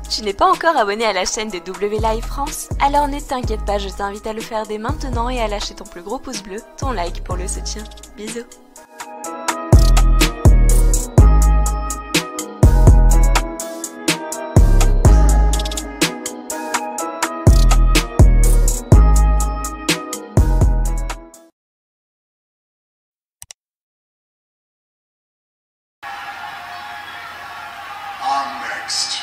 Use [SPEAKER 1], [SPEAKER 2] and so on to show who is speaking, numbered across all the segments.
[SPEAKER 1] Tu n'es pas encore abonné à la chaîne de W Live France? Alors ne t'inquiète pas, je t'invite à le faire dès maintenant et à lâcher ton plus gros pouce bleu, ton like pour le soutien. Bisous.
[SPEAKER 2] I'm next.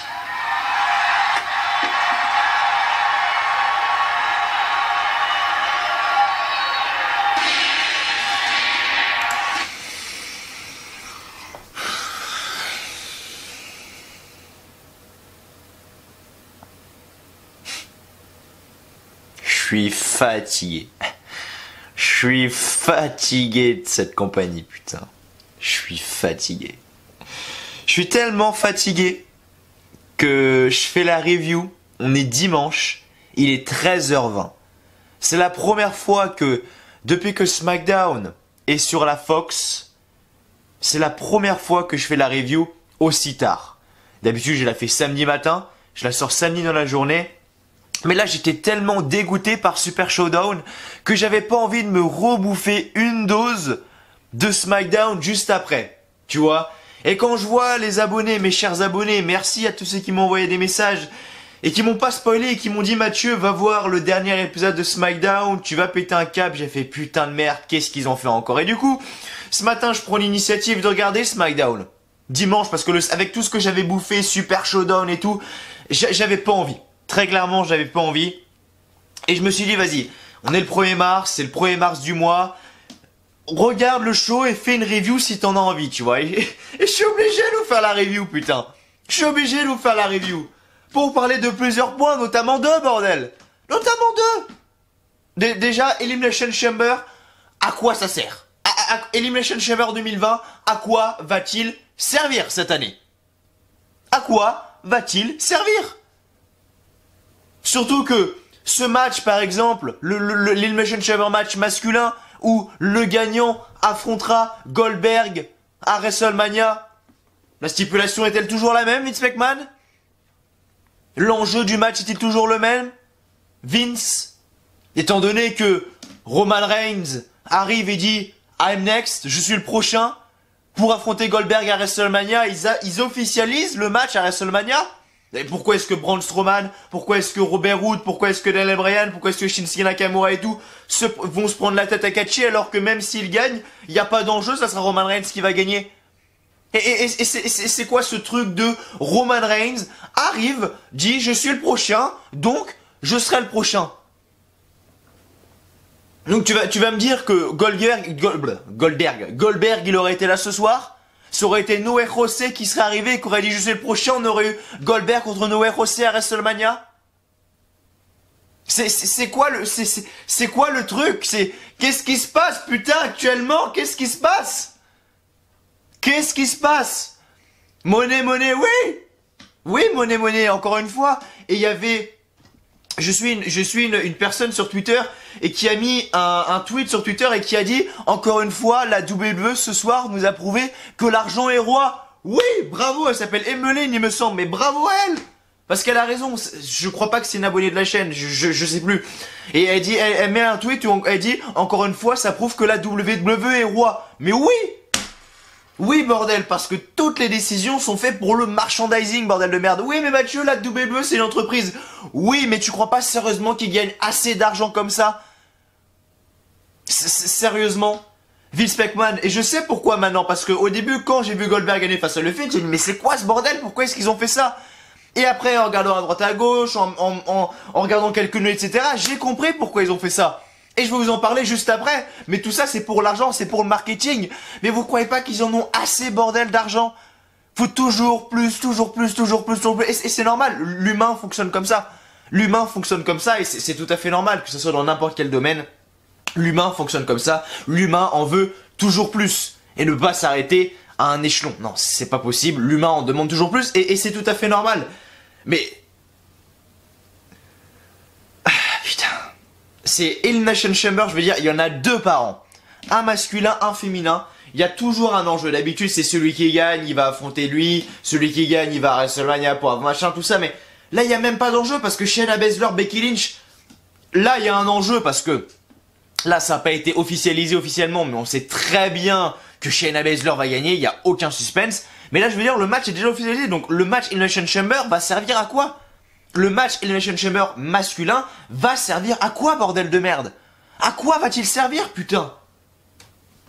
[SPEAKER 3] Je suis fatigué. Je suis fatigué de cette compagnie, putain. Je suis fatigué. Je suis tellement fatigué que je fais la review. On est dimanche. Il est 13h20. C'est la première fois que, depuis que SmackDown est sur la Fox, c'est la première fois que je fais la review aussi tard. D'habitude, je la fais samedi matin. Je la sors samedi dans la journée. Mais là, j'étais tellement dégoûté par Super Showdown que j'avais pas envie de me rebouffer une dose de SmackDown juste après. Tu vois? Et quand je vois les abonnés, mes chers abonnés, merci à tous ceux qui m'ont envoyé des messages et qui m'ont pas spoilé et qui m'ont dit Mathieu, va voir le dernier épisode de SmackDown, tu vas péter un câble. J'ai fait putain de merde, qu'est-ce qu'ils ont fait encore? Et du coup, ce matin, je prends l'initiative de regarder SmackDown. Dimanche, parce que avec tout ce que j'avais bouffé, Super Showdown et tout, j'avais pas envie. Très clairement, j'avais pas envie. Et je me suis dit, vas-y, on est le 1er mars, c'est le 1er mars du mois. Regarde le show et fais une review si t'en as envie, tu vois. Et je suis obligé de vous faire la review, putain. Je suis obligé de vous faire la review. Pour parler de plusieurs points, notamment deux, bordel. Notamment deux. Déjà, Elimination Chamber, à quoi ça sert? Elimination Chamber 2020, à quoi va-t-il servir cette année? À quoi va-t-il servir? Surtout que ce match, par exemple, l'Elimination Chamber match masculin, où le gagnant affrontera Goldberg à WrestleMania, la stipulation est-elle toujours la même, Vince McMahon? L'enjeu du match est-il toujours le même? Vince, étant donné que Roman Reigns arrive et dit « I'm next, je suis le prochain » pour affronter Goldberg à WrestleMania, ils officialisent le match à WrestleMania. Et pourquoi est-ce que Braun Strowman, pourquoi est-ce que Robert Roode, pourquoi est-ce que Daniel Bryan, pourquoi est-ce que Shinsuke Nakamura et tout vont se prendre la tête à catcher alors que même s'ils gagnent, il n'y a pas d'enjeu, ça sera Roman Reigns qui va gagner. Et c'est quoi ce truc de Roman Reigns arrive, dit je suis le prochain, donc je serai le prochain. Donc tu vas me dire que Goldberg il aurait été là ce soir? Ça aurait été Noé José qui serait arrivé et qui aurait dit je suis le prochain, on aurait eu Goldberg contre Noé José à WrestleMania? C'est quoi le truc? Qu'est-ce qui se passe, putain, actuellement? Qu'est-ce qui se passe? Qu'est-ce qui se passe? Monnaie, oui! Oui, monnaie, encore une fois. Et il y avait... Je suis une personne sur Twitter et qui a mis un tweet sur Twitter et qui a dit encore une fois la WWE ce soir nous a prouvé que l'argent est roi. Oui, bravo, elle s'appelle Emmeline il me semble, mais bravo elle, parce qu'elle a raison. Je crois pas que c'est une abonnée de la chaîne, je sais plus. Et elle dit, elle met un tweet où elle dit encore une fois ça prouve que la WWE est roi. Mais oui. Oui, bordel, parce que toutes les décisions sont faites pour le merchandising, bordel de merde. Oui, mais Mathieu, la WWE, c'est une entreprise. Oui, mais tu crois pas sérieusement qu'ils gagnent assez d'argent comme ça? Sérieusement? Vince McMahon, et je sais pourquoi maintenant, parce que au début, quand j'ai vu Goldberg gagner face à le Finn, j'ai dit, mais c'est quoi ce bordel? Pourquoi est-ce qu'ils ont fait ça? Et après, en regardant à droite à gauche, en regardant quelques noms, etc., j'ai compris pourquoi ils ont fait ça. Et je vais vous en parler juste après. Mais tout ça, c'est pour l'argent, c'est pour le marketing. Mais vous croyez pas qu'ils en ont assez, bordel, d'argent? Faut toujours plus. Et c'est normal. L'humain fonctionne comme ça. L'humain fonctionne comme ça et c'est tout à fait normal, que ce soit dans n'importe quel domaine. L'humain fonctionne comme ça. L'humain en veut toujours plus. Et ne pas s'arrêter à un échelon. Non, c'est pas possible. L'humain en demande toujours plus et c'est tout à fait normal. Mais... putain... c'est Elimination Chamber, je veux dire, il y en a deux par an. Un masculin, un féminin. Il y a toujours un enjeu. D'habitude, c'est celui qui gagne, il va affronter lui. Celui qui gagne, il va à WrestleMania pour avoir machin, tout ça. Mais Là, il n'y a même pas d'enjeu parce que Shayna Baszler, Becky Lynch, là, il y a un enjeu parce que là, ça n'a pas été officialisé officiellement, mais on sait très bien que Shayna Baszler va gagner, il n'y a aucun suspense. Mais là, je veux dire, le match est déjà officialisé, donc le match Elimination Chamber va servir à quoi? Le match Elimination Chamber masculin va servir à quoi, bordel de merde? À quoi va-t-il servir, putain?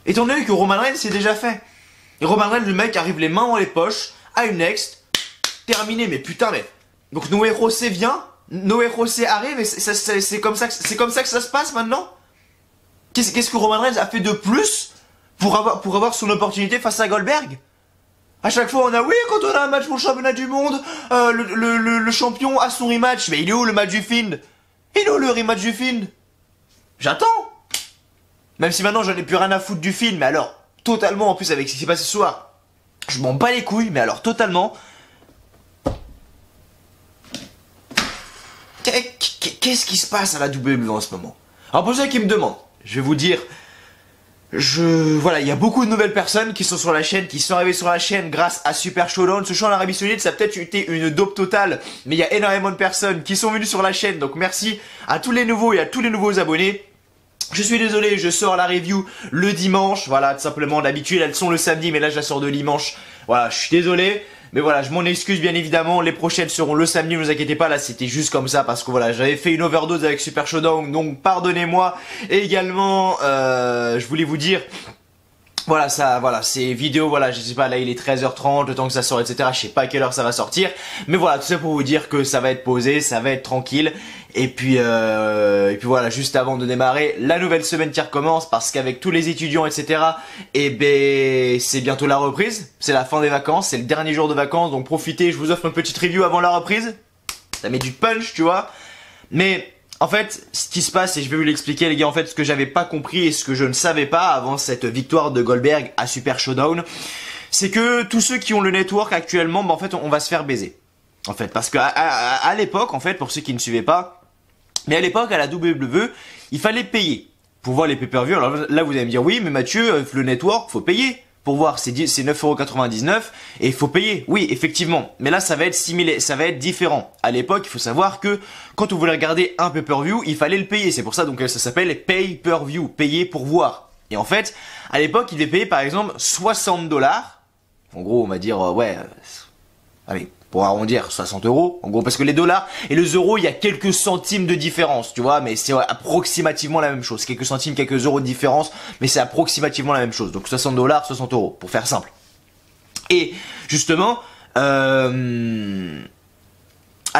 [SPEAKER 3] Étant donné que Roman Reigns c'est déjà fait. Et Roman Reigns, le mec arrive les mains dans les poches, à une next, terminé, mais putain, mais... Donc Noé Rosé vient, Noé Rosé arrive, et c'est comme ça que ça se passe maintenant? Qu'est-ce que Roman Reigns a fait de plus pour avoir son opportunité face à Goldberg? À chaque fois on a, oui, quand on a un match pour le championnat du monde, le champion a son rematch. Mais il est où le match du Fiend? Il est où le rematch du Fiend? J'attends. Même si maintenant j'en ai plus rien à foutre du film, mais alors, totalement en plus avec ce qui s'est passé ce soir, je m'en bats les couilles, mais alors totalement. Qu'est-ce qui se passe à la WWE en ce moment? Alors pour ceux qui me demandent, je vais vous dire, voilà, il y a beaucoup de nouvelles personnes qui sont sur la chaîne, qui sont arrivées sur la chaîne grâce à Super Showdown. Ce show en Arabie Saoudite, ça a peut-être été une dope totale, mais il y a énormément de personnes qui sont venues sur la chaîne, donc merci à tous les nouveaux et à tous les nouveaux abonnés. Je suis désolé, je sors la review le dimanche, voilà, tout simplement, d'habitude elles sont le samedi, mais là je la sors de dimanche, voilà, je suis désolé, mais voilà, je m'en excuse bien évidemment, les prochaines seront le samedi, ne vous inquiétez pas, là c'était juste comme ça, parce que voilà, j'avais fait une overdose avec Super Showdown, donc pardonnez-moi, et également, je voulais vous dire... Voilà, ça, voilà, ces vidéos, voilà, je sais pas, là il est 13h30, le temps que ça sort, etc. Je sais pas à quelle heure ça va sortir. Mais voilà, tout ça pour vous dire que ça va être posé, ça va être tranquille. Et puis voilà, juste avant de démarrer, la nouvelle semaine qui recommence, parce qu'avec tous les étudiants, etc. Et ben, c'est bientôt la reprise. C'est la fin des vacances, c'est le dernier jour de vacances, donc profitez, je vous offre une petite review avant la reprise. Ça met du punch, tu vois. Mais... en fait, ce qui se passe, et je vais vous l'expliquer les gars, en fait, ce que j'avais pas compris et ce que je ne savais pas avant cette victoire de Goldberg à Super Showdown, c'est que tous ceux qui ont le network actuellement, bah en fait, on va se faire baiser. En fait, parce que à l'époque, en fait, pour ceux qui ne suivaient pas, mais à l'époque, à la WWE, il fallait payer pour voir les pay-per-view. Alors là, vous allez me dire, oui, mais Mathieu, le network, faut payer. Pour voir, c'est 9,99€ et il faut payer. Oui, effectivement. Mais là, ça va être similaire, ça va être différent. À l'époque, il faut savoir que quand on voulait regarder un pay-per-view, il fallait le payer. C'est pour ça donc ça s'appelle pay-per-view, payer pour voir. Et en fait, à l'époque, il devait payer par exemple 60$. En gros, on va dire allez, pour arrondir 60€. En gros, parce que les dollars et les euros, il y a quelques centimes de différence, tu vois, mais c'est approximativement la même chose. Quelques centimes, quelques euros de différence, mais c'est approximativement la même chose. Donc 60$, 60€, pour faire simple. Et justement, à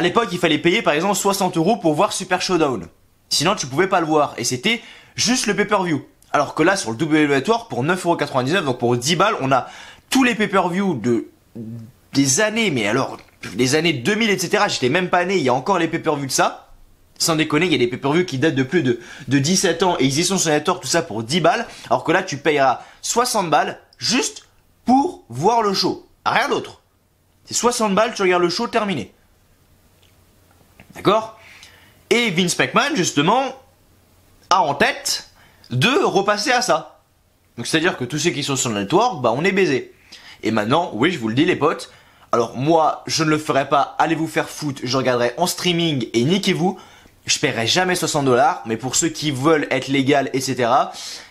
[SPEAKER 3] l'époque, il fallait payer par exemple 60€ pour voir Super Showdown. Sinon, tu pouvais pas le voir. Et c'était juste le pay-per-view. Alors que là, sur le WWE Network, pour 9,99€, donc pour 10 balles, on a tous les pay-per-view des années, mais alors, les années 2000, etc. J'étais même pas né, il y a encore les pay-per-view de ça. Sans déconner, il y a des pay-per-view qui datent de plus de 17 ans et ils y sont sur Network, tout ça pour 10 balles. Alors que là, tu payeras 60 balles juste pour voir le show. Rien d'autre. C'est 60 balles, tu regardes le show, terminé. D'accord? Et Vince McMahon, justement, a en tête de repasser à ça. Donc c'est-à-dire que tous ceux qui sont sur le Network, bah on est baisés. Et maintenant, oui, je vous le dis les potes, alors moi, je ne le ferai pas, allez vous faire foutre, je regarderai en streaming et niquez-vous, je paierai jamais 60$, mais pour ceux qui veulent être légal, etc., il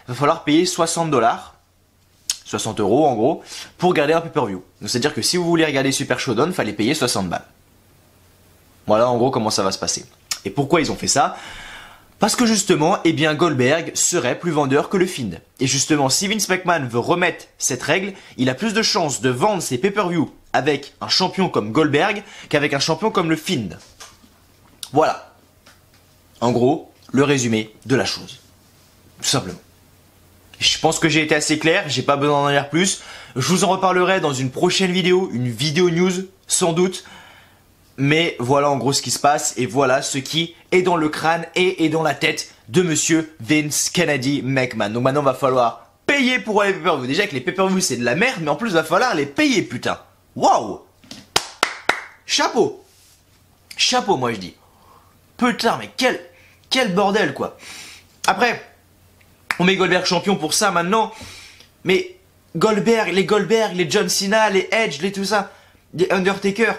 [SPEAKER 3] va falloir payer 60$, 60€ en gros, pour regarder un pay-per-view. Donc c'est-à-dire que si vous voulez regarder Super Showdown, il fallait payer 60 balles. Voilà en gros comment ça va se passer. Et pourquoi ils ont fait ça ? Parce que justement, eh bien Goldberg serait plus vendeur que le Fiend. Et justement, si Vince McMahon veut remettre cette règle, il a plus de chances de vendre ses pay-per-view avec un champion comme Goldberg qu'avec un champion comme le Fiend. Voilà. En gros, le résumé de la chose. Tout simplement. Je pense que j'ai été assez clair, j'ai pas besoin d'en dire plus. Je vous en reparlerai dans une prochaine vidéo, une vidéo news, sans doute. Mais voilà en gros ce qui se passe et voilà ce qui est dans le crâne et est dans la tête de monsieur Vince Kennedy McMahon. Donc maintenant il va falloir payer pour les pay-per-view. Déjà que les pay-per-view c'est de la merde, mais en plus il va falloir les payer putain. Waouh. Chapeau. Chapeau moi je dis. Putain mais quel bordel quoi. Après, on met Goldberg champion pour ça maintenant. Mais Goldberg, les John Cena, les Edge, les tout ça, les Undertaker.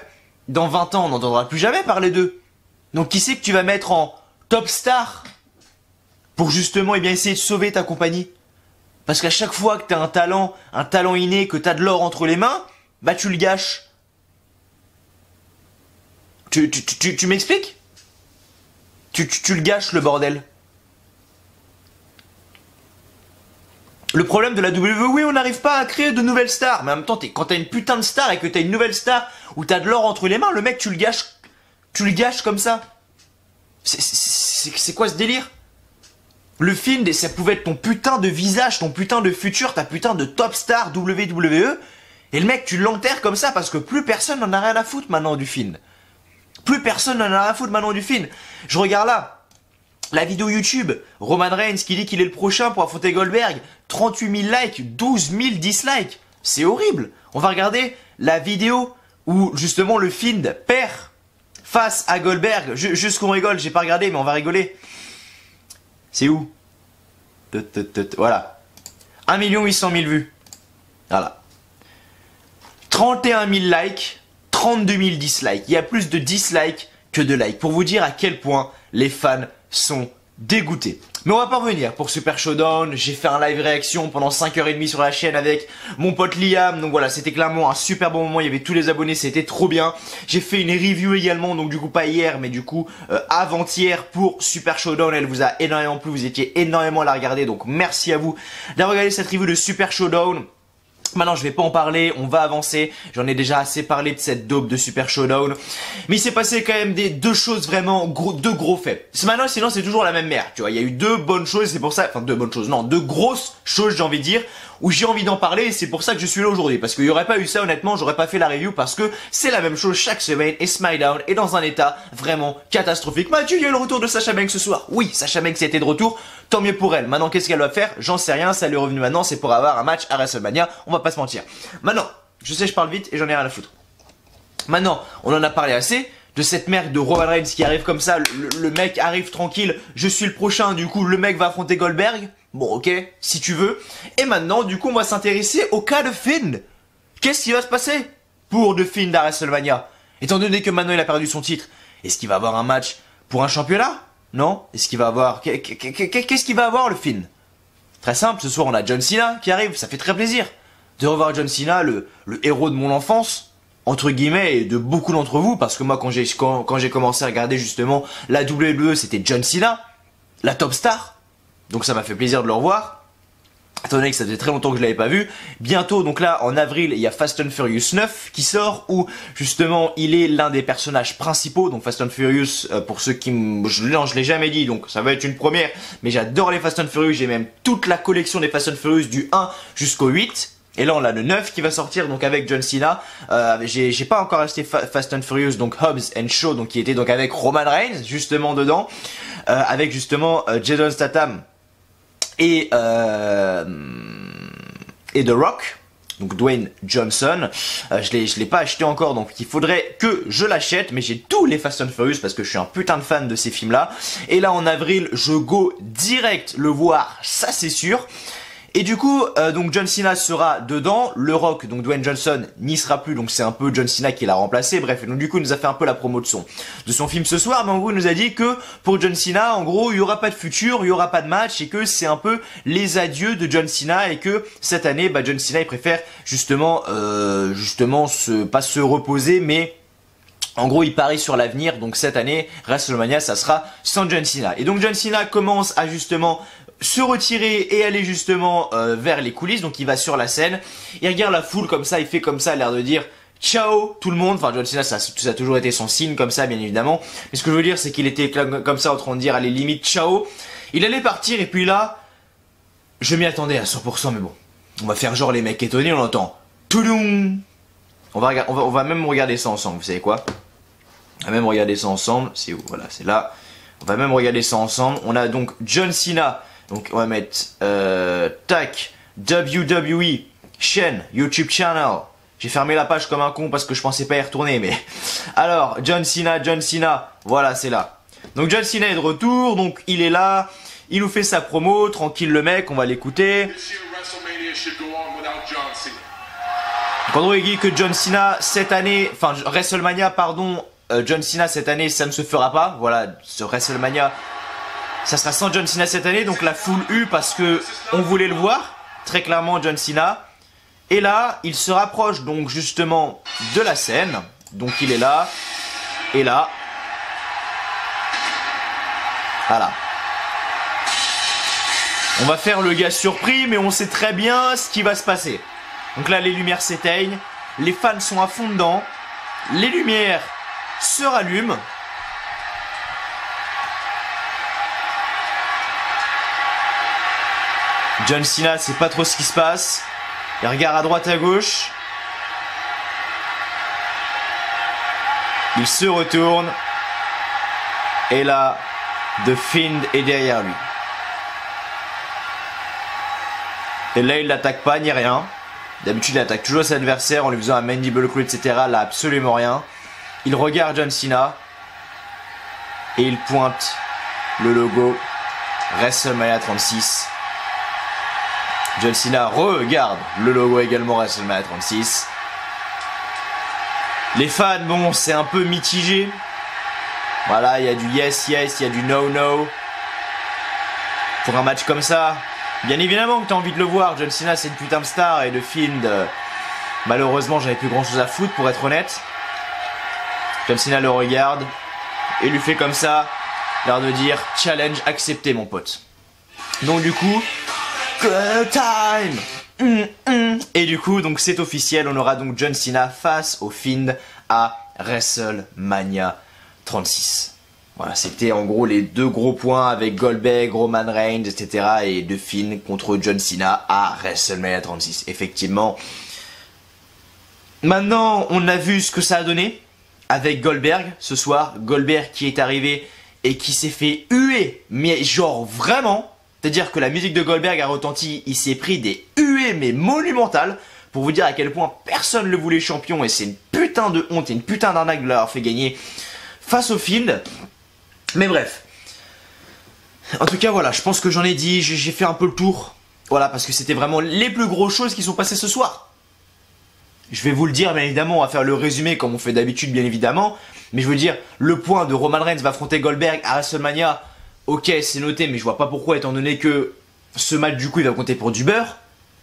[SPEAKER 3] dans 20 ans, on n'entendra plus jamais parler d'eux. Donc qui c'est que tu vas mettre en top star pour justement eh bien, essayer de sauver ta compagnie? Parce qu'à chaque fois que tu as un talent inné, que tu as de l'or entre les mains, bah tu le gâches. Tu m'expliques? Tu le gâches, le bordel. Le problème de la WWE, on n'arrive pas à créer de nouvelles stars. Mais en même temps, quand t'as une putain de star et que t'as une nouvelle star où t'as de l'or entre les mains, le mec, tu le gâches comme ça. C'est quoi ce délire? Le film, ça pouvait être ton putain de visage, ton putain de futur, ta putain de top star WWE. Et le mec, tu l'enterres comme ça parce que plus personne n'en a rien à foutre maintenant du film. Plus personne n'en a rien à foutre maintenant du film. Je regarde là, la vidéo YouTube, Roman Reigns qui dit qu'il est le prochain pour affronter Goldberg, 38 000 likes, 12 000 dislikes. C'est horrible. On va regarder la vidéo où justement le Fiend perd face à Goldberg. Juste qu'on rigole, j'ai pas regardé mais on va rigoler. C'est où? Voilà. 1 800 000 vues. Voilà. 31 000 likes, 32 000 dislikes. Il y a plus de dislikes que de likes. Pour vous dire à quel point les fans sont dégoûtés. Mais on va pas revenir pour Super Showdown. J'ai fait un live réaction pendant 5h30 sur la chaîne avec mon pote Liam. Donc voilà, c'était clairement un super bon moment. Il y avait tous les abonnés, c'était trop bien. J'ai fait une review également, donc du coup pas hier, mais du coup avant-hier pour Super Showdown. Elle vous a énormément plu, vous étiez énormément à la regarder. Donc merci à vous d'avoir regardé cette review de Super Showdown. Maintenant je vais pas en parler, on va avancer, j'en ai déjà assez parlé de cette dope de Super Showdown. Mais il s'est passé quand même deux choses vraiment, deux gros faits. Maintenant sinon c'est toujours la même merde, tu vois, il y a eu deux bonnes choses, c'est pour ça, enfin deux bonnes choses, non, deux grosses choses j'ai envie de dire, où j'ai envie d'en parler et c'est pour ça que je suis là aujourd'hui. Parce qu'il n'y aurait pas eu ça honnêtement, j'aurais pas fait la review parce que c'est la même chose chaque semaine et SmackDown est dans un état vraiment catastrophique. Mathieu, il y a eu le retour de Sasha Banks ce soir. Oui, Sasha Banks était de retour, tant mieux pour elle. Maintenant qu'est-ce qu'elle va faire? J'en sais rien, ça lui est revenu maintenant, c'est pour avoir un match à WrestleMania, on va pas se mentir. Maintenant, je sais je parle vite et j'en ai rien à foutre. Maintenant, on en a parlé assez de cette merde de Roman Reigns qui arrive comme ça, le mec arrive tranquille, je suis le prochain, du coup le mec va affronter Goldberg. Bon ok, si tu veux. Et maintenant, du coup, on va s'intéresser au cas de Fiend. Qu'est-ce qui va se passer pour The Fiend à WrestleMania? Étant donné que maintenant il a perdu son titre, est-ce qu'il va avoir un match pour un championnat? Non? Est-ce qu'il va avoir... Qu'est-ce qu'il va avoir le Fiend? Très simple, ce soir on a John Cena qui arrive, ça fait très plaisir de revoir John Cena, le héros de mon enfance, entre guillemets, et de beaucoup d'entre vous, parce que moi quand j'ai commencé à regarder justement la WWE, c'était John Cena, la top star. Donc ça m'a fait plaisir de le revoir, étant donné que ça faisait très longtemps que je l'avais pas vu. Bientôt, donc là, en avril, il y a Fast and Furious 9 qui sort, où justement, il est l'un des personnages principaux. Donc Fast and Furious, pour ceux qui... je l'ai jamais dit, donc ça va être une première, mais j'adore les Fast and Furious, j'ai même toute la collection des Fast and Furious du 1 jusqu'au 8. Et là on a le 9 qui va sortir donc avec John Cena. J'ai pas encore acheté Fast and Furious, donc Hobbs and Shaw, donc qui était donc avec Roman Reigns justement dedans, avec justement Jason Statham et The Rock, donc Dwayne Johnson. Je l'ai pas acheté encore, donc il faudrait que je l'achète, mais j'ai tous les Fast and Furious parce que je suis un putain de fan de ces films là. Et là en avril je go direct le voir, ça c'est sûr. Et du coup, donc John Cena sera dedans, le Rock, donc Dwayne Johnson n'y sera plus, donc c'est un peu John Cena qui l'a remplacé, bref, et donc du coup il nous a fait un peu la promo de son film ce soir, mais en gros il nous a dit que pour John Cena, en gros il y aura pas de futur, il y aura pas de match, et que c'est un peu les adieux de John Cena, et que cette année, bah John Cena il préfère justement, pas se reposer, mais... En gros, il parie sur l'avenir, donc cette année, WrestleMania, ça sera sans John Cena. Et donc John Cena commence à justement se retirer et aller justement vers les coulisses, donc il va sur la scène, il regarde la foule comme ça, il fait comme ça, l'air de dire ciao tout le monde. Enfin John Cena, ça a toujours été son signe comme ça, bien évidemment. Mais ce que je veux dire, c'est qu'il était comme ça en train de dire allez limite ciao. Il allait partir et puis là, je m'y attendais à 100%, mais bon, on va faire genre les mecs étonnés, on entend toudoum. On va même regarder ça ensemble, vous savez quoi? On va même regarder ça ensemble, c'est où? Voilà, c'est là. On va même regarder ça ensemble. On a donc John Cena, donc on va mettre tac, WWE, chaîne, YouTube channel. J'ai fermé la page comme un con parce que je pensais pas y retourner, mais... Alors, John Cena, voilà, c'est là. Donc John Cena est de retour, donc il est là, il nous fait sa promo, tranquille le mec, on va l'écouter. Andrew Higgy que John Cena cette année, enfin WrestleMania pardon, John Cena cette année ça ne se fera pas. Voilà, ce WrestleMania ça sera sans John Cena cette année, donc la foule parce que on voulait le voir, très clairement John Cena. Et là, il se rapproche donc justement de la scène, donc il est là, et là, voilà. On va faire le gars surpris, mais on sait très bien ce qui va se passer. Donc là, les lumières s'éteignent, les fans sont à fond dedans, les lumières se rallument. John Cena sait pas trop ce qui se passe. Il regarde à droite à gauche. Il se retourne. Et là, The Fiend est derrière lui. Et là, il l'attaque pas ni rien. D'habitude, il attaque toujours ses adversaires en lui faisant un mandible claw, etc. Là, absolument rien. Il regarde John Cena. Et il pointe le logo WrestleMania 36. John Cena regarde le logo également WrestleMania 36. Les fans, bon, c'est un peu mitigé. Voilà, il y a du yes, yes, il y a du no, no. Pour un match comme ça, bien évidemment que tu as envie de le voir. John Cena, c'est une putain de star et le film, malheureusement, j'avais plus grand chose à foutre pour être honnête. John Cena le regarde et lui fait comme ça, l'air de dire challenge accepté, mon pote. Donc, du coup. Time. Et du coup, donc c'est officiel, on aura donc John Cena face au Fiend à WrestleMania 36. Voilà, c'était en gros les deux gros points avec Goldberg, Roman Reigns, etc. et The Fiend contre John Cena à WrestleMania 36. Effectivement. Maintenant, on a vu ce que ça a donné avec Goldberg ce soir. Goldberg qui est arrivé et qui s'est fait huer, mais genre vraiment. C'est-à-dire que la musique de Goldberg a retenti, il s'est pris des huées mais monumentales pour vous dire à quel point personne ne le voulait champion et c'est une putain de honte et une putain d'arnaque de l'avoir fait gagner face au Fiend. Mais bref. En tout cas voilà, je pense que j'en ai dit, j'ai fait un peu le tour. Voilà, parce que c'était vraiment les plus grosses choses qui sont passées ce soir. Je vais vous le dire bien évidemment, on va faire le résumé comme on fait d'habitude bien évidemment. Mais je veux dire, le point de Roman Reigns va affronter Goldberg à WrestleMania. Ok, c'est noté, mais je vois pas pourquoi, étant donné que ce match, du coup, il va compter pour du beurre.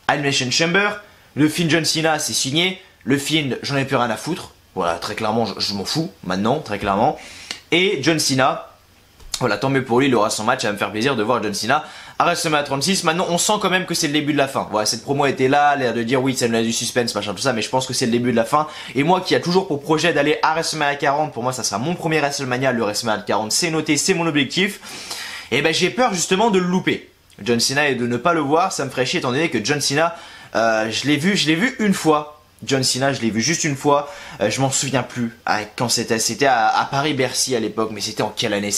[SPEAKER 3] Elimination Chamber. Le Fiend John Cena, c'est signé. Le Fiend, j'en ai plus rien à foutre. Voilà, très clairement, je m'en fous, maintenant, très clairement. Et John Cena, voilà, tant mieux pour lui, il aura son match, ça va me faire plaisir de voir John Cena à WrestleMania 36. Maintenant, on sent quand même que c'est le début de la fin. Voilà, cette promo était là, l'air de dire oui, ça nous a du suspense, machin, tout ça, mais je pense que c'est le début de la fin. Et moi qui a toujours pour projet d'aller à WrestleMania 40, pour moi, ça sera mon premier WrestleMania, le WrestleMania 40, c'est noté, c'est mon objectif. Et ben j'ai peur justement de le louper. John Cena et de ne pas le voir, ça me ferait chier étant donné que John Cena, je l'ai vu une fois. John Cena, je l'ai vu juste une fois. Je m'en souviens plus. Quand c'était à Paris-Bercy à l'époque, mais c'était en quelle année?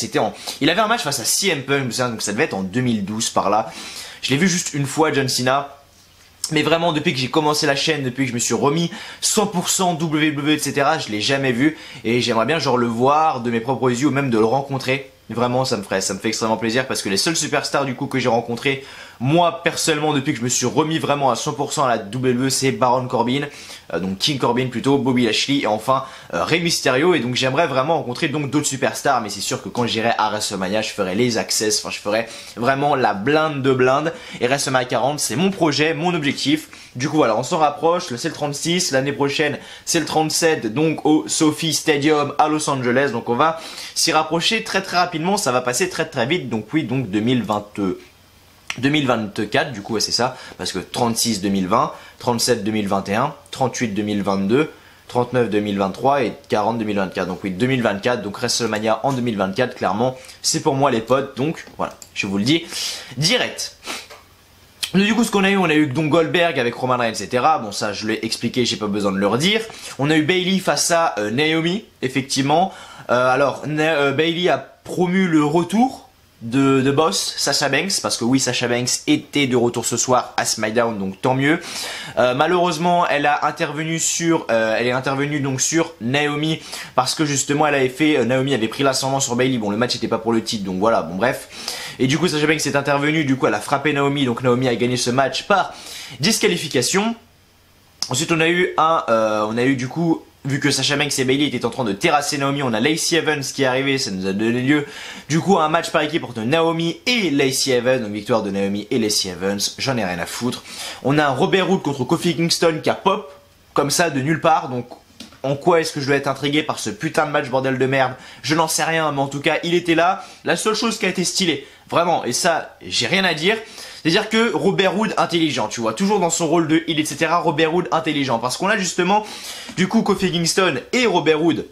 [SPEAKER 3] Il avait un match face à CM Punk, donc ça devait être en 2012 par là. Je l'ai vu juste une fois, John Cena. Mais vraiment, depuis que j'ai commencé la chaîne, depuis que je me suis remis 100% WWE, etc., je l'ai jamais vu. Et j'aimerais bien genre le voir de mes propres yeux ou même de le rencontrer. Vraiment, ça me fait extrêmement plaisir parce que les seuls superstars du coup que j'ai rencontrés, moi personnellement depuis que je me suis remis vraiment à 100% à la WWE, c'est Baron Corbin, donc King Corbin plutôt, Bobby Lashley et enfin Rey Mysterio. Et donc j'aimerais vraiment rencontrer donc d'autres superstars, mais c'est sûr que quand j'irai à WrestleMania, je ferai les access, enfin je ferai vraiment la blinde de blinde. Et WrestleMania 40, c'est mon projet, mon objectif. Du coup voilà, on s'en rapproche, c'est le 36, l'année prochaine c'est le 37, donc au Sophie Stadium à Los Angeles. Donc on va s'y rapprocher très très rapidement, ça va passer très très vite. Donc oui, donc 2024 du coup ouais, c'est ça, parce que 36 2020, 37 2021, 38 2022, 39 2023 et 40 2024. Donc oui, 2024, donc WrestleMania en 2024, clairement c'est pour moi les potes. Donc voilà, je vous le dis direct. Du coup, ce qu'on a eu donc Goldberg avec Roman Reigns, etc. Bon, ça, je l'ai expliqué, j'ai pas besoin de le redire. On a eu Bayley face à Naomi, effectivement. Bayley a promu le retour de boss Sasha Banks, parce que oui, Sasha Banks était de retour ce soir à SmackDown, donc tant mieux. Malheureusement, elle est intervenue donc sur Naomi, parce que justement, Naomi avait pris l'ascendant sur Bayley. Bon, le match n'était pas pour le titre, donc voilà, bon bref. Et du coup, Sasha Banks est intervenue, du coup, elle a frappé Naomi, donc Naomi a gagné ce match par disqualification. Ensuite on a eu du coup, vu que Sasha Banks et Bayley étaient en train de terrasser Naomi, on a Lacey Evans qui est arrivée, ça nous a donné lieu du coup à un match par équipe entre Naomi et Lacey Evans, donc victoire de Naomi et Lacey Evans, j'en ai rien à foutre. On a un Robert Roode contre Kofi Kingston qui a pop, comme ça de nulle part, donc en quoi est-ce que je dois être intrigué par ce putain de match bordel de merde? Je n'en sais rien, mais en tout cas il était là. La seule chose qui a été stylée, vraiment, et ça j'ai rien à dire, c'est-à-dire que Robert Roode intelligent, tu vois, toujours dans son rôle de heal, etc. Robert Roode intelligent, parce qu'on a justement du coup Kofi Kingston et Robert Roode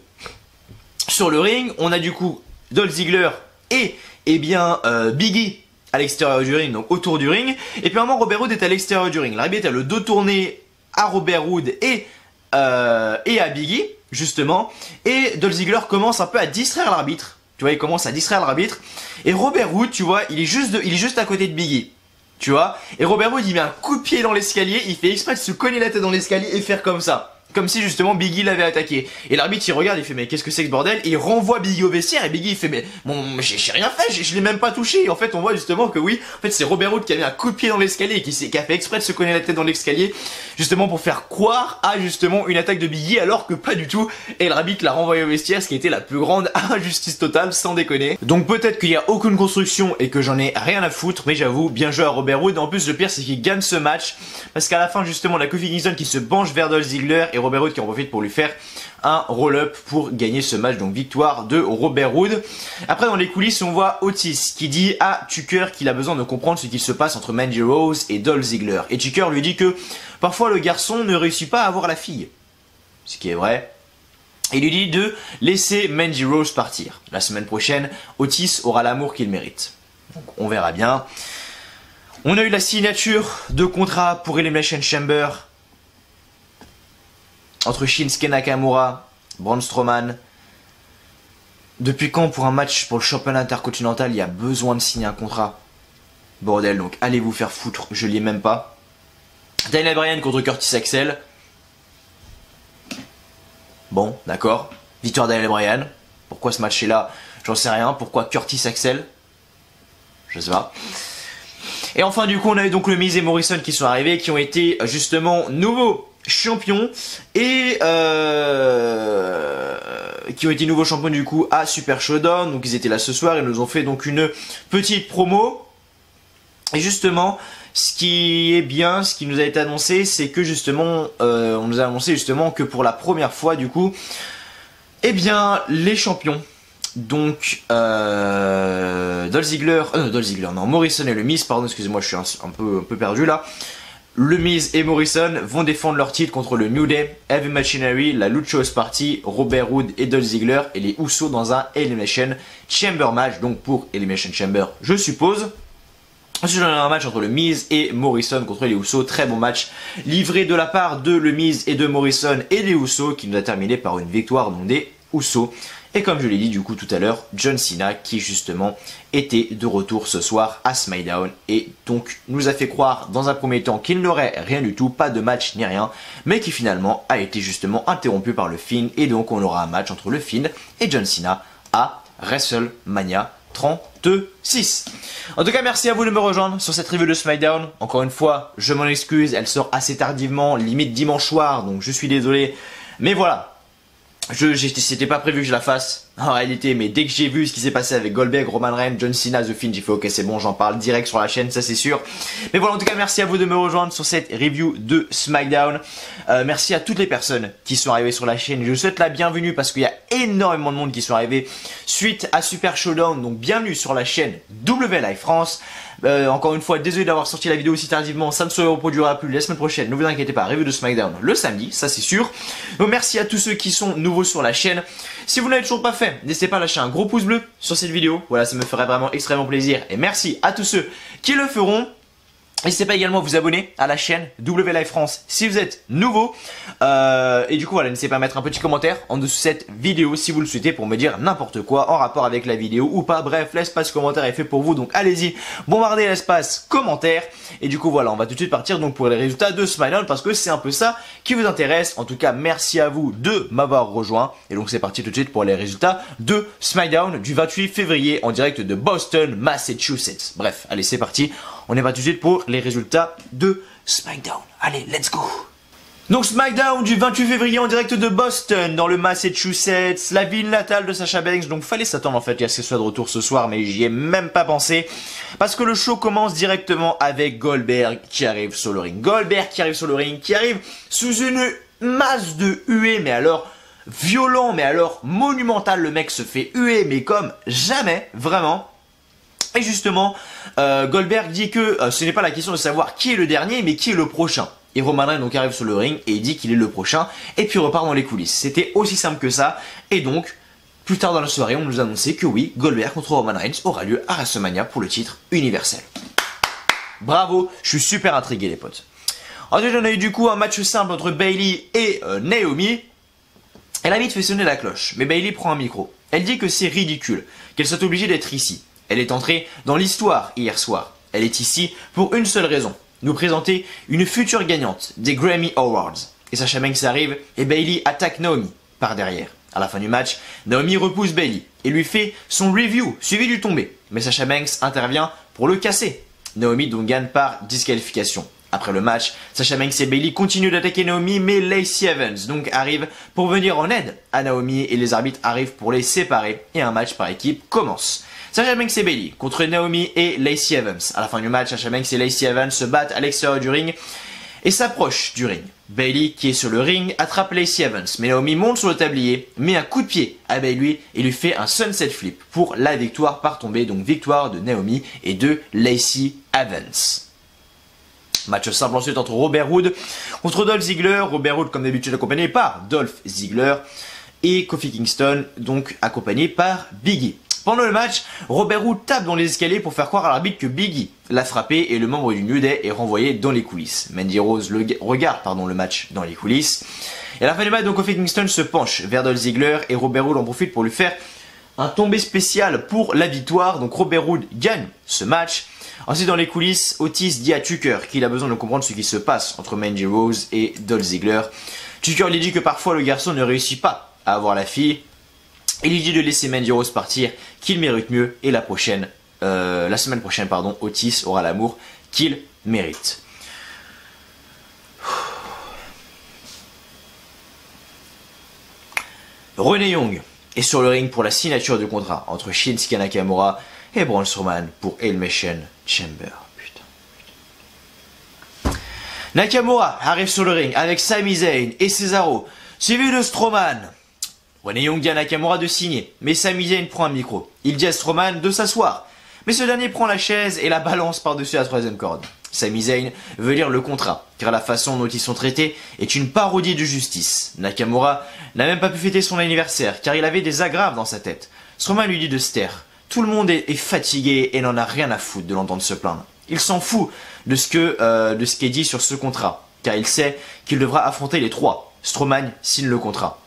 [SPEAKER 3] sur le ring. On a du coup Dolph Ziggler et Biggie à l'extérieur du ring, donc autour du ring. Et puis à un moment Robert Roode est à l'extérieur du ring. L'arbitre a le dos tourné à Robert Roode et à Biggie justement. Et Dolph Ziggler commence un peu à distraire l'arbitre. Tu vois, il commence à distraire l'arbitre. Et Robert Roode, tu vois, il est juste à côté de Biggie. Tu vois, et Robert Roode il met un coup de pied dans l'escalier, il fait exprès de se cogner la tête dans l'escalier et faire comme ça. Comme si justement Biggie l'avait attaqué. Et l'arbitre il regarde, il fait mais qu'est-ce que c'est que ce bordel? Et il renvoie Biggie au vestiaire et Biggie il fait mais bon, j'ai rien fait, je l'ai même pas touché. Et en fait on voit justement que oui, en fait c'est Robert Roode qui a mis un coup de pied dans l'escalier et qui a fait exprès de se cogner la tête dans l'escalier justement pour faire croire à justement une attaque de Biggie alors que pas du tout. Et l'arbitre l'a renvoyé au vestiaire, ce qui était la plus grande injustice totale sans déconner. Donc peut-être qu'il y a aucune construction et que j'en ai rien à foutre, mais j'avoue bien joué à Robert Roode. En plus le pire c'est qu'il gagne ce match parce qu'à la fin justement la Kofi Kingston qui se penche vers Dolph Ziggler et Robert Roode qui en profite pour lui faire un roll-up pour gagner ce match, donc victoire de Robert Roode. Après dans les coulisses on voit Otis qui dit à Tucker qu'il a besoin de comprendre ce qu'il se passe entre Mandy Rose et Dolph Ziggler. Et Tucker lui dit que parfois le garçon ne réussit pas à avoir la fille, ce qui est vrai. Il lui dit de laisser Mandy Rose partir. La semaine prochaine Otis aura l'amour qu'il mérite, donc on verra bien. On a eu la signature de contrat pour Elimination Chamber entre Shinsuke Nakamura, Braun Strowman. Depuis quand pour un match pour le championnat intercontinental il y a besoin de signer un contrat? Bordel, donc allez vous faire foutre, je l'ai même pas. Daniel Bryan contre Curtis Axel. Bon, d'accord. Victoire Daniel Bryan. Pourquoi ce match est là? J'en sais rien. Pourquoi Curtis Axel? Je sais pas. Et enfin du coup on a eu donc le Miz et Morrison qui sont arrivés, qui ont été justement nouveaux champions et qui ont été nouveaux champions du coup à Super Showdown. Donc ils étaient là ce soir, ils nous ont fait donc une petite promo. Et justement ce qui est bien, ce qui nous a été annoncé, c'est que justement on nous a annoncé justement que pour la première fois du coup eh bien les champions, donc Dolph Ziggler, non, Morrison et le Miz, pardon, excusez-moi, je suis un peu perdu là. Le Miz et Morrison vont défendre leur titre contre le New Day, Heavy Machinery, la Lucha House Party, Robert Roode et Dolph Ziggler et les Usos dans un Elimination Chamber match, donc pour Elimination Chamber je suppose. Ensuite on a un match entre le Miz et Morrison contre les Usos, très bon match livré de la part de le Miz et de Morrison et des Usos qui nous a terminé par une victoire donc des Usos. Et comme je l'ai dit du coup tout à l'heure, John Cena qui justement était de retour ce soir à SmackDown et donc nous a fait croire dans un premier temps qu'il n'aurait rien du tout, pas de match ni rien, mais qui finalement a été justement interrompu par le Fiend et donc on aura un match entre le Fiend et John Cena à WrestleMania 36. En tout cas merci à vous de me rejoindre sur cette review de SmackDown. Encore une fois je m'en excuse, elle sort assez tardivement, limite dimanche soir, donc je suis désolé, mais voilà. C'était pas prévu que je la fasse en réalité, mais dès que j'ai vu ce qui s'est passé avec Goldberg, Roman Reigns, John Cena, The Fiend, j'ai fait ok c'est bon, j'en parle direct sur la chaîne, ça c'est sûr. Mais voilà, en tout cas merci à vous de me rejoindre sur cette review de SmackDown. Merci à toutes les personnes qui sont arrivées sur la chaîne, je vous souhaite la bienvenue parce qu'il y a énormément de monde qui sont arrivés suite à Super Showdown, donc bienvenue sur la chaîne WLive France. Encore une fois, désolé d'avoir sorti la vidéo aussi tardivement, ça ne se reproduira plus la semaine prochaine, ne vous inquiétez pas, review de SmackDown le samedi, ça c'est sûr. Donc merci à tous ceux qui sont nouveaux sur la chaîne. Si vous n'avez toujours pas fait, n'hésitez pas à lâcher un gros pouce bleu sur cette vidéo, voilà, ça me ferait vraiment extrêmement plaisir. Et merci à tous ceux qui le feront. N'hésitez pas également à vous abonner à la chaîne WLive France si vous êtes nouveau. Et du coup voilà, n'hésitez pas à mettre un petit commentaire en dessous de cette vidéo si vous le souhaitez pour me dire n'importe quoi en rapport avec la vidéo ou pas. Bref, l'espace commentaire est fait pour vous, donc allez-y, bombardez l'espace commentaire. Et du coup voilà, on va tout de suite partir donc pour les résultats de SmackDown parce que c'est un peu ça qui vous intéresse. En tout cas, merci à vous de m'avoir rejoint. Et donc c'est parti tout de suite pour les résultats de SmackDown du 28 février en direct de Boston, Massachusetts. Bref, allez c'est parti. On est pas tout de suite pour les résultats de SmackDown. Allez, let's go! Donc SmackDown du 28 février en direct de Boston, dans le Massachusetts, la ville natale de Sasha Banks. Donc fallait s'attendre en fait à ce qu'elle soit de retour ce soir, mais j'y ai même pas pensé. Parce que le show commence directement avec Goldberg qui arrive sur le ring. Goldberg qui arrive sur le ring, qui arrive sous une masse de huées, mais alors violent, mais alors monumental. Le mec se fait huer, mais comme jamais, vraiment. Et justement, Goldberg dit que ce n'est pas la question de savoir qui est le dernier, mais qui est le prochain. Et Roman Reigns donc arrive sur le ring et il dit qu'il est le prochain, et puis repart dans les coulisses. C'était aussi simple que ça, et donc, plus tard dans la soirée, on nous annonçait que oui, Goldberg contre Roman Reigns aura lieu à WrestleMania pour le titre universel. Bravo, je suis super intrigué les potes. Ensuite, on a eu du coup un match simple entre Bayley et Naomi. Elle a vite fait sonner la cloche, mais Bayley prend un micro. Elle dit que c'est ridicule, qu'elle soit obligée d'être ici. Elle est entrée dans l'histoire hier soir. Elle est ici pour une seule raison. Nous présenter une future gagnante des Grammy Awards. Et Sasha Banks arrive et Bayley attaque Naomi par derrière. À la fin du match, Naomi repousse Bayley et lui fait son review suivi du tombé. Mais Sasha Banks intervient pour le casser. Naomi donc gagne par disqualification. Après le match, Sasha Banks et Bayley continuent d'attaquer Naomi, mais Lacey Evans donc arrive pour venir en aide à Naomi et les arbitres arrivent pour les séparer et un match par équipe commence. Sasha Banks et Bayley contre Naomi et Lacey Evans. À la fin du match, Sasha Banks et Lacey Evans se battent à l'extérieur du ring et s'approchent du ring. Bayley, qui est sur le ring, attrape Lacey Evans, mais Naomi monte sur le tablier, met un coup de pied à Bayley et lui fait un sunset flip pour la victoire par tombée, donc victoire de Naomi et de Lacey Evans. Match simple ensuite entre Robert Roode contre Dolph Ziggler. Robert Roode comme d'habitude accompagné par Dolph Ziggler et Kofi Kingston donc accompagné par Big E. Pendant le match, Robert Roode tape dans les escaliers pour faire croire à l'arbitre que Big E l'a frappé et le membre du New Day est renvoyé dans les coulisses. Mandy Rose regarde le match dans les coulisses. Et à la fin du match, donc Kofi Kingston se penche vers Dolph Ziggler et Robert Roode en profite pour lui faire un tombé spécial pour la victoire. Donc Robert Roode gagne ce match. Ensuite dans les coulisses, Otis dit à Tucker qu'il a besoin de comprendre ce qui se passe entre Mandy Rose et Dolph Ziggler. Tucker lui dit que parfois le garçon ne réussit pas à avoir la fille. Il lui dit de laisser Mandy Rose partir, qu'il mérite mieux et la semaine prochaine, Otis aura l'amour qu'il mérite. Renee Young est sur le ring pour la signature du contrat entre Shinsuke Nakamura et Braun Strowman pour Elimination Chamber. Nakamura arrive sur le ring avec Sami Zayn et Cesaro, suivi de Strowman. Renee Young dit à Nakamura de signer, mais Sami Zayn prend un micro. Il dit à Strowman de s'asseoir, mais ce dernier prend la chaise et la balance par-dessus la troisième corde. Sami Zayn veut lire le contrat, car la façon dont ils sont traités est une parodie de justice. Nakamura n'a même pas pu fêter son anniversaire, car il avait des agraves dans sa tête. Strowman lui dit de se taire. Tout le monde est fatigué et n'en a rien à foutre de l'entendre se plaindre. Il s'en fout de ce qui est dit sur ce contrat, car il sait qu'il devra affronter les trois. Strowman signe le contrat.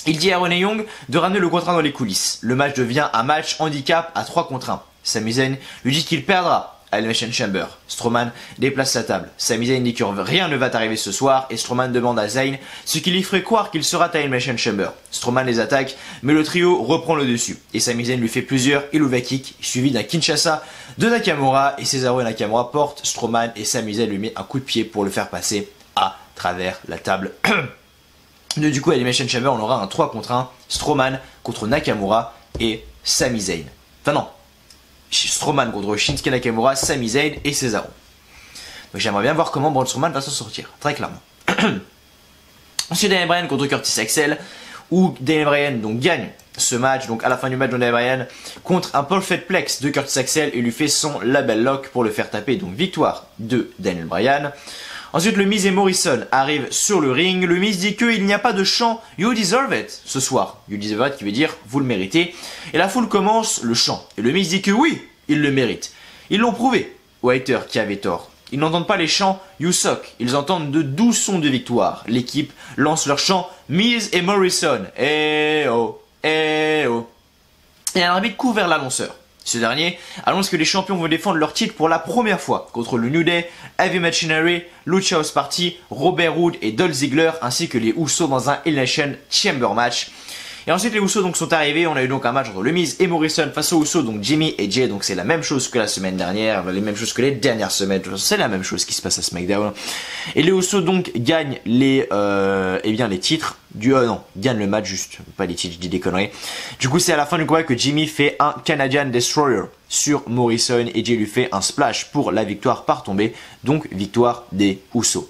[SPEAKER 3] Il dit à Renee Young de ramener le contrat dans les coulisses. Le match devient un match handicap à 3 contre 1. Sami Zayn lui dit qu'il perdra à Elimination Chamber. Strowman déplace la table. Sami Zayn dit que rien ne va t'arriver ce soir et Strowman demande à Zayn ce qui lui ferait croire qu'il sera à Elimination Chamber. Strowman les attaque, mais le trio reprend le dessus. Et Sami Zayn lui fait plusieurs Helluva Kicks suivi d'un Kinshasa de Nakamura et Cesaro et Nakamura portent Strowman et Sami Zayn lui met un coup de pied pour le faire passer à travers la table. Du coup, à Elimination Chamber, on aura un 3 contre 1. Strowman contre Nakamura et Sami Zayn. Enfin non. Strowman contre Shinsuke Nakamura, Sami Zayn et Cesaro. Donc j'aimerais bien voir comment Braun Strowman va s'en sortir. Très clairement. Ensuite, Daniel Bryan contre Curtis Axel. Où Daniel Bryan donc gagne ce match. Donc à la fin du match, Daniel Bryan contre un Perfect Plex de Curtis Axel et lui fait son label lock pour le faire taper. Donc victoire de Daniel Bryan. Ensuite, le Miz et Morrison arrivent sur le ring. Le Miz dit qu'il n'y a pas de chant You Deserve It ce soir. You Deserve It qui veut dire vous le méritez. Et la foule commence le chant. Et le Miz dit que oui, il le mérite. Ils l'ont prouvé. Whiter qui avait tort. Ils n'entendent pas les chants You Suck. Ils entendent de doux sons de victoire. L'équipe lance leur chant Miz et Morrison. Eh oh, eh oh. Et un arbitre court vers l'annonceur. Ce dernier annonce que les champions vont défendre leur titre pour la première fois contre le New Day, Heavy Machinery, Lucha House Party, Robert Roode et Dolph Ziggler ainsi que les Usos dans un Elimination Chamber match. Et ensuite les Usos donc sont arrivés, on a eu donc un match entre le Miz et Morrison face aux Usos, donc Jimmy et Jay, donc c'est la même chose que la semaine dernière, les mêmes choses que les dernières semaines, c'est la même chose qui se passe à SmackDown. Et les Usos donc gagnent les titres gagnent le match juste, pas les titres, je dis des conneries. Du coup c'est à la fin du combat que Jimmy fait un Canadian Destroyer sur Morrison et Jay lui fait un splash pour la victoire par tombée, donc victoire des Usos.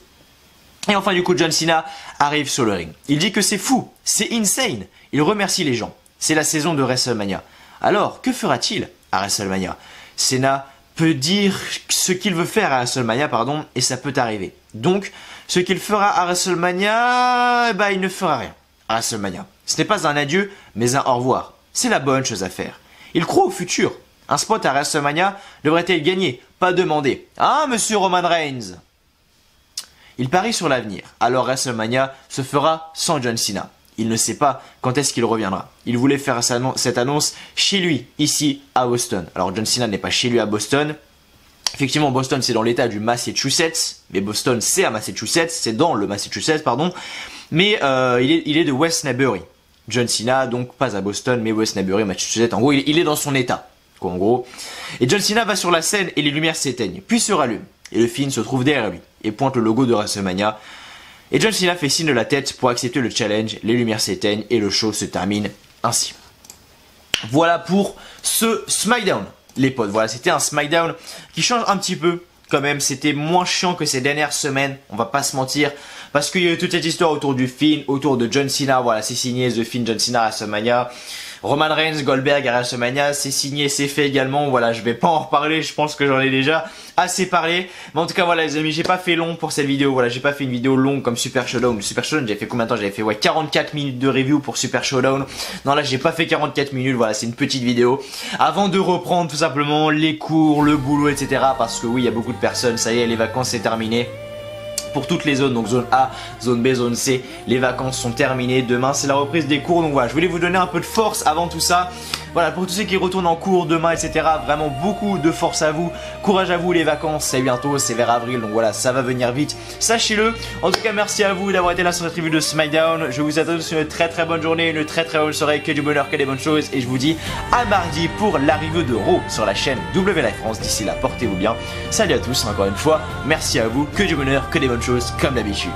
[SPEAKER 3] Et enfin du coup John Cena arrive sur le ring. Il dit que c'est fou, c'est insane. Il remercie les gens. C'est la saison de WrestleMania. Alors, que fera-t-il à WrestleMania? Cena peut dire ce qu'il veut faire à WrestleMania, et ça peut arriver. Donc, ce qu'il fera à WrestleMania, il ne fera rien à WrestleMania. Ce n'est pas un adieu, mais un au revoir. C'est la bonne chose à faire. Il croit au futur. Un spot à WrestleMania devrait-il gagner, pas demander. Ah, monsieur Roman Reigns. Il parie sur l'avenir, alors WrestleMania se fera sans John Cena. Il ne sait pas quand est-ce qu'il reviendra. Il voulait faire cette annonce chez lui, ici, à Boston. Alors John Cena n'est pas chez lui à Boston. Effectivement, Boston c'est dans l'état du Massachusetts, mais Boston c'est à Massachusetts, c'est dans le Massachusetts, mais il est de West Newbury. John Cena, donc pas à Boston, mais West Newbury, Massachusetts. En gros, il est dans son état, quoi, en gros. Et John Cena va sur la scène et les lumières s'éteignent, puis se rallument. Et le Fiend se trouve derrière lui et pointe le logo de WrestleMania. Et John Cena fait signe de la tête pour accepter le challenge, les lumières s'éteignent et le show se termine ainsi. Voilà pour ce SmackDown, les potes. Voilà, c'était un SmackDown qui change un petit peu quand même. C'était moins chiant que ces dernières semaines, on va pas se mentir. Parce qu'il y a eu toute cette histoire autour du Fiend, autour de John Cena. Voilà, c'est signé The Fiend, John Cena à WrestleMania. Roman Reigns, Goldberg à WrestleMania, c'est signé, c'est fait également. Voilà, je vais pas en reparler, je pense que j'en ai déjà assez parlé. Mais en tout cas, voilà les amis, j'ai pas fait long pour cette vidéo. Voilà, j'ai pas fait une vidéo longue comme Super Showdown. Super Showdown, j'avais fait combien de temps? J'avais fait 44 minutes de review pour Super Showdown. Non, là, j'ai pas fait 44 minutes. Voilà, c'est une petite vidéo. Avant de reprendre tout simplement les cours, le boulot, etc. Parce que oui, il y a beaucoup de personnes. Ça y est, les vacances, c'est terminé. Pour toutes les zones, donc zone A, zone B, zone C, les vacances sont terminées. Demain c'est la reprise des cours, donc voilà, je voulais vous donner un peu de force avant tout ça. Voilà, pour tous ceux qui retournent en cours demain, etc. Vraiment beaucoup de force à vous, courage à vous, les vacances c'est bientôt, c'est vers avril, donc voilà, ça va venir vite, sachez-le. En tout cas, merci à vous d'avoir été là sur cette review de SmackDown. Je vous souhaite une très très bonne journée, une très très bonne soirée, que du bonheur, que des bonnes choses, et je vous dis à mardi pour l'arrivée de Raw sur la chaîne W Live France. D'ici là, portez-vous bien, salut à tous encore une fois, merci à vous, que du bonheur, que des bonnes choses comme d'habitude.